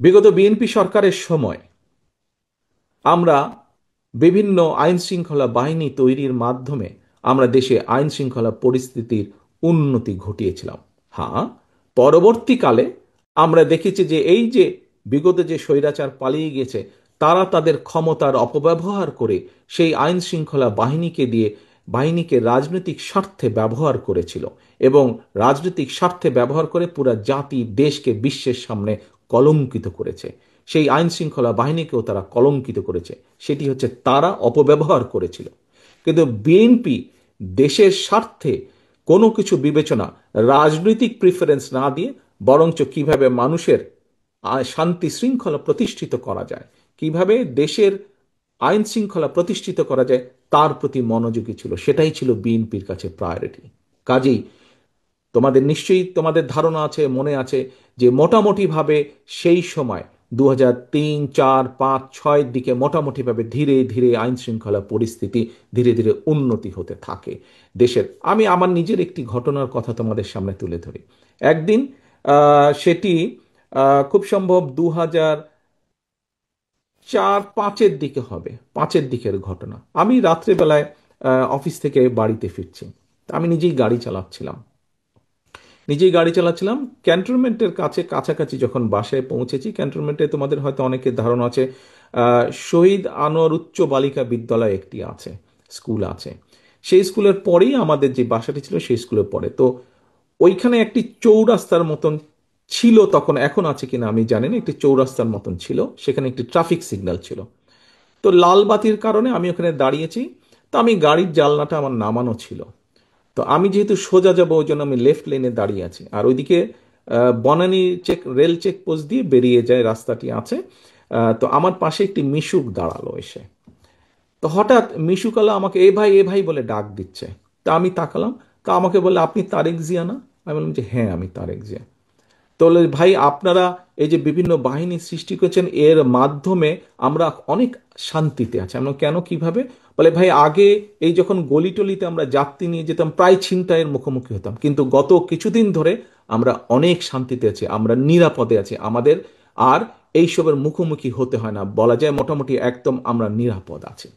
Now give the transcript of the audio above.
বিগত বিএনপি সরকারের সময় আমরা বিভিন্ন আইন শৃঙ্খলা বাহিনী তৈরির মাধ্যমে আমরা দেশে আইন শৃঙ্খলা পরিস্থিতির উন্নতি ঘটিয়েছিলাম। হ্যাঁ, পরবর্তীকালে আমরা দেখেছি যে এই যে বিগত যে স্বৈরাচার পালিয়ে গেছে, তারা তাদের ক্ষমতার অপব্যবহার করে সেই আইন শৃঙ্খলা বাহিনীকে রাজনৈতিক স্বার্থে ব্যবহার করেছিল এবং রাজনৈতিক স্বার্থে ব্যবহার করে পুরা জাতি দেশকে বিশ্বের সামনে কলঙ্কিত করেছে। সেই আইন শৃঙ্খলা বাহিনীকেও তারা কলঙ্কিত করেছে, সেটি হচ্ছে তারা অপব্যবহার করেছিল। কিন্তু বিএনপি দেশের স্বার্থে কোনো কিছু বিবেচনা, রাজনৈতিক প্রিফারেন্স না দিয়ে বরঞ্চ কিভাবে মানুষের শান্তি শৃঙ্খলা প্রতিষ্ঠিত করা যায়, কিভাবে দেশের আইন শৃঙ্খলা প্রতিষ্ঠিত করা যায়, তার প্রতি মনোযোগী ছিল। সেটাই ছিল বিএনপির কাছে প্রায়োরিটি। কাজেই নিশ্চয়ই তোমাদের ধারণা আছে, মনে আছে যে মোটামুটিভাবে সেই সময় 2003, 4, 5, 6-এর দিকে মোটামুটিভাবে ধীরে ধীরে আইন শৃঙ্খলা পরিস্থিতি ধীরে ধীরে উন্নতি হতে থাকে দেশের। আমি আমার নিজের একটি ঘটনার কথা তোমাদের সামনে তুলে ধরি। একদিন সেটি খুব সম্ভব 2004-5-এর দিকে হবে, 5-এর দিকের ঘটনা। আমি রাত্রেবেলায় অফিস থেকে বাড়িতে ফিরছি। আমি নিজেই গাড়ি চালাচ্ছিলাম ক্যান্টনমেন্টের কাছাকাছি যখন বাসায় পৌঁছেছি। ক্যান্টনমেন্টে তোমাদের হয়তো অনেকের ধারণা আছে, শহীদ আনোয়ার উচ্চ বালিকা বিদ্যালয় একটি আছে, স্কুল আছে। সেই স্কুলের পরেই আমাদের যে বাসাটি ছিল সেই স্কুলের পরে। তো ওইখানে একটি চৌরাস্তার মতন ছিল তখন, এখন আছে কিনা আমি জানি না, একটি চৌরাস্তার মতন ছিল, সেখানে একটি ট্রাফিক সিগন্যাল ছিল। তো লাল বাতির কারণে আমি ওখানে দাঁড়িয়েছি। তো আমি গাড়ির জানলাটা আমার নামানো ছিল। তো আমি যেহেতু সোজা যাবো ওই জন্য আমি লেফট লেনে দাঁড়িয়ে আছি, আর ওইদিকে বনানী রেল চেক পোস্ট দিয়ে বেরিয়ে যায় রাস্তাটি আছে। তো আমার পাশে একটি মিশুক দাঁড়ালো এসে। তো হঠাৎ মিশুকালা আমাকে এ ভাই এ ভাই বলে ডাক দিচ্ছে। তা আমি তাকালাম, তা আমাকে বলে, আপনি তারেক জিয়া না? আমি বললাম যে হ্যাঁ, আমি তারেক জিয়া। তো বলে, ভাই আপনারা এই যে বিভিন্ন বাহিনী সৃষ্টি করেছেন, এর মাধ্যমে আমরা অনেক শান্তিতে আছি। আমরা কেন, কিভাবে? বলে, ভাই আগে এই যখন গলিটলিতে আমরা যাত্রী নিয়ে যেতাম প্রায় ছিনতাইয়ের মুখোমুখি হতাম, কিন্তু গত কিছুদিন ধরে আমরা অনেক শান্তিতে আছি, আমরা নিরাপদে আছি, আমাদের আর এইসবের মুখোমুখি হতে হয় না, বলা যায় মোটামুটি একদম আমরা নিরাপদ আছি।